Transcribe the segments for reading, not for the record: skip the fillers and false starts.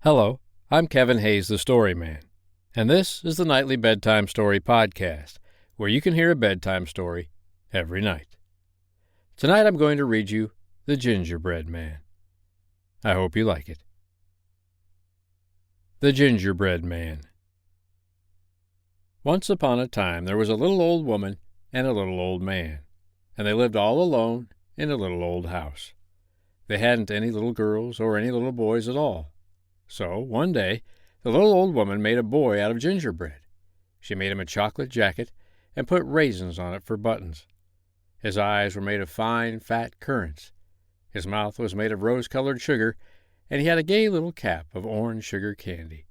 Hello, I'm Kevin Hayes, the Storyman, and this is the Nightly Bedtime Story Podcast, where you can hear a bedtime story every night. Tonight I'm going to read you The Gingerbread Man. I hope you like it. The Gingerbread Man. Once upon a time there was a little old woman and a little old man, and they lived all alone in a little old house. They hadn't any little girls or any little boys at all. So, one day, the little old woman made a boy out of gingerbread. She made him a chocolate jacket and put raisins on it for buttons. His eyes were made of fine, fat currants. His mouth was made of rose-colored sugar, and he had a gay little cap of orange sugar candy.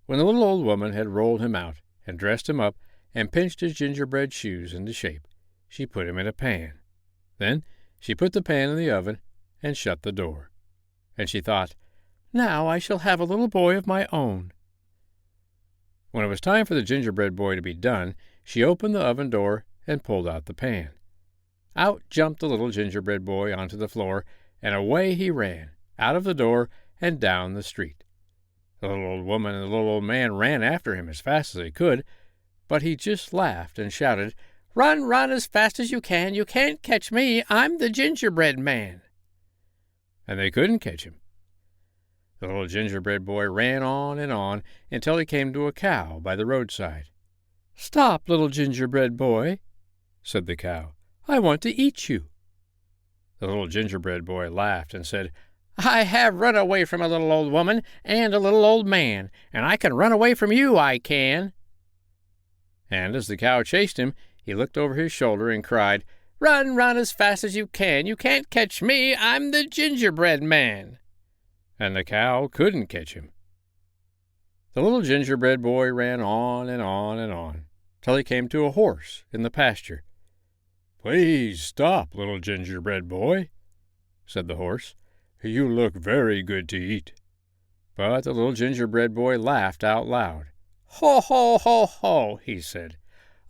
When the little old woman had rolled him out and dressed him up and pinched his gingerbread shoes into shape, she put him in a pan. Then she put the pan in the oven and shut the door. And she thought, "Now I shall have a little boy of my own." When it was time for the gingerbread boy to be done, she opened the oven door and pulled out the pan. Out jumped the little gingerbread boy onto the floor, and away he ran, out of the door and down the street. The little old woman and the little old man ran after him as fast as they could, but he just laughed and shouted, "Run, run as fast as you can! You can't catch me! I'm the gingerbread man!" And they couldn't catch him. The little gingerbread boy ran on and on until he came to a cow by the roadside. "Stop, little gingerbread boy," said the cow. "I want to eat you." The little gingerbread boy laughed and said, "I have run away from a little old woman and a little old man, and I can run away from you, I can." And as the cow chased him, he looked over his shoulder and cried, "Run, run as fast as you can! You can't catch me! I'm the gingerbread man!" And the cow couldn't catch him. The little gingerbread boy ran on and on and on, till he came to a horse in the pasture. "Please stop, little gingerbread boy," said the horse. "You look very good to eat." But the little gingerbread boy laughed out loud. "Ho, ho, ho, ho," he said.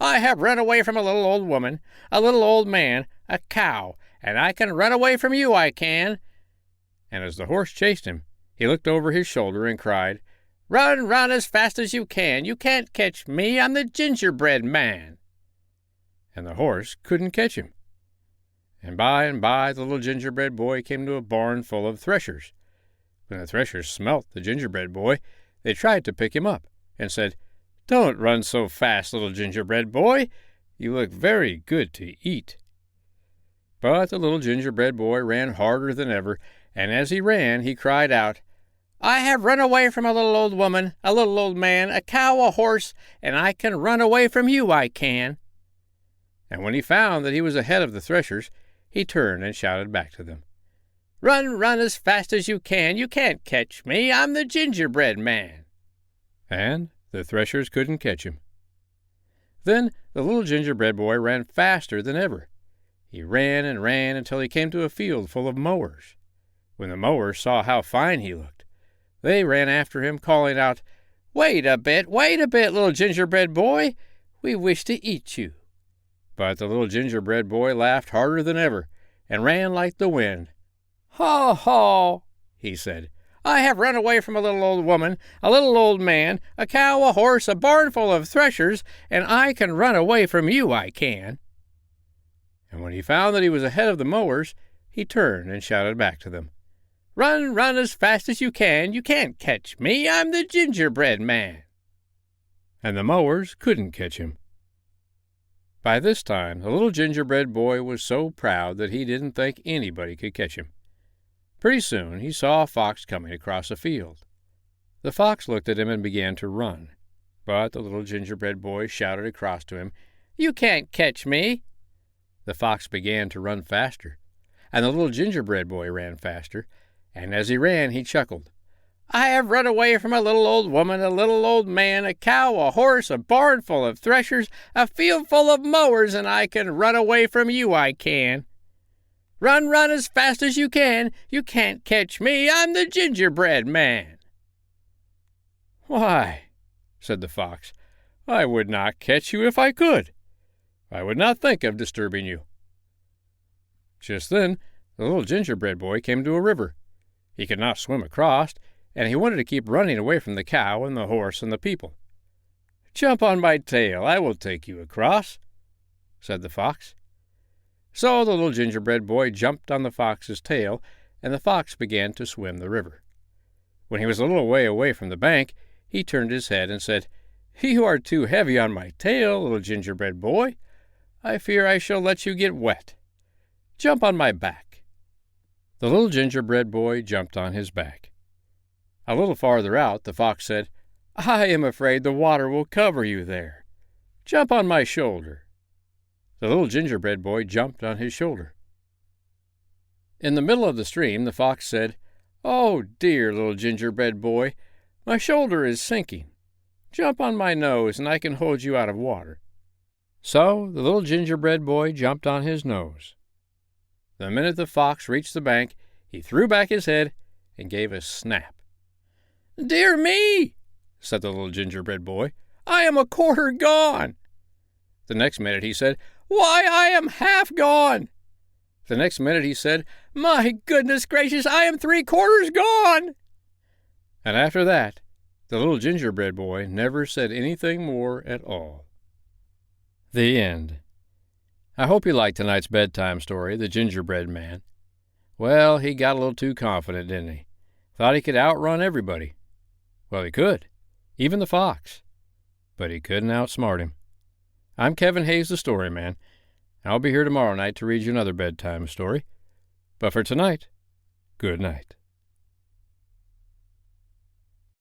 "I have run away from a little old woman, a little old man, a cow, and I can run away from you, I can." And as the horse chased him, he looked over his shoulder and cried, "Run, run as fast as you can! You can't catch me! I'm the gingerbread man!" And the horse couldn't catch him. And by the little gingerbread boy came to a barn full of threshers. When the threshers smelt the gingerbread boy, they tried to pick him up and said, "Don't run so fast, little gingerbread boy. You look very good to eat." But the little gingerbread boy ran harder than ever, and as he ran, he cried out, "I have run away from a little old woman, a little old man, a cow, a horse, and I can run away from you, I can." And when he found that he was ahead of the threshers, he turned and shouted back to them, "Run, run as fast as you can! You can't catch me! I'm the gingerbread man!" And the threshers couldn't catch him. Then the little gingerbread boy ran faster than ever. He ran and ran until he came to a field full of mowers. When the mowers saw how fine he looked, they ran after him, calling out, wait a bit, little gingerbread boy! We wish to eat you." But the little gingerbread boy laughed harder than ever and ran like the wind. "Ho, ho," he said. "I have run away from a little old woman, a little old man, a cow, a horse, a barn full of threshers, and I can run away from you, I can." And when he found that he was ahead of the mowers, he turned and shouted back to them, "Run, run as fast as you can! You can't catch me! I'm the gingerbread man!" And the mowers couldn't catch him. By this time, the little gingerbread boy was so proud that he didn't think anybody could catch him. Pretty soon he saw a fox coming across a field. The fox looked at him and began to run. But the little gingerbread boy shouted across to him, "You can't catch me!" The fox began to run faster, and the little gingerbread boy ran faster, and as he ran he chuckled. "I have run away from a little old woman, a little old man, a cow, a horse, a barn full of threshers, a field full of mowers, and I can run away from you, I can. Run, run as fast as you can! You can't catch me! I'm the gingerbread man!" "Why," said the fox, "I would not catch you if I could. I would not think of disturbing you." Just then the little gingerbread boy came to a river. He could not swim across, and he wanted to keep running away from the cow and the horse and the people. "Jump on my tail, I will take you across," said the fox. So the little gingerbread boy jumped on the fox's tail, and the fox began to swim the river. When he was a little way away from the bank, he turned his head and said, "You are too heavy on my tail, little gingerbread boy. I fear I shall let you get wet. Jump on my back." The little gingerbread boy jumped on his back. A little farther out, the fox said, "I am afraid the water will cover you there. Jump on my shoulder." The little gingerbread boy jumped on his shoulder. In the middle of the stream, the fox said, "Oh, dear little gingerbread boy, my shoulder is sinking. Jump on my nose, and I can hold you out of water." So the little gingerbread boy jumped on his nose. The minute the fox reached the bank, he threw back his head and gave a snap. "Dear me," said the little gingerbread boy, "I am a quarter gone." The next minute he said, "Why, I am half gone." The next minute he said, "My goodness gracious, I am 3/4 gone." And after that, the little gingerbread boy never said anything more at all. The end. I hope you liked tonight's bedtime story, The Gingerbread Man. Well, he got a little too confident, didn't he? Thought he could outrun everybody. Well, he could, even the fox. But he couldn't outsmart him. I'm Kevin Hayes, the Storyman. I'll be here tomorrow night to read you another bedtime story. But for tonight, good night.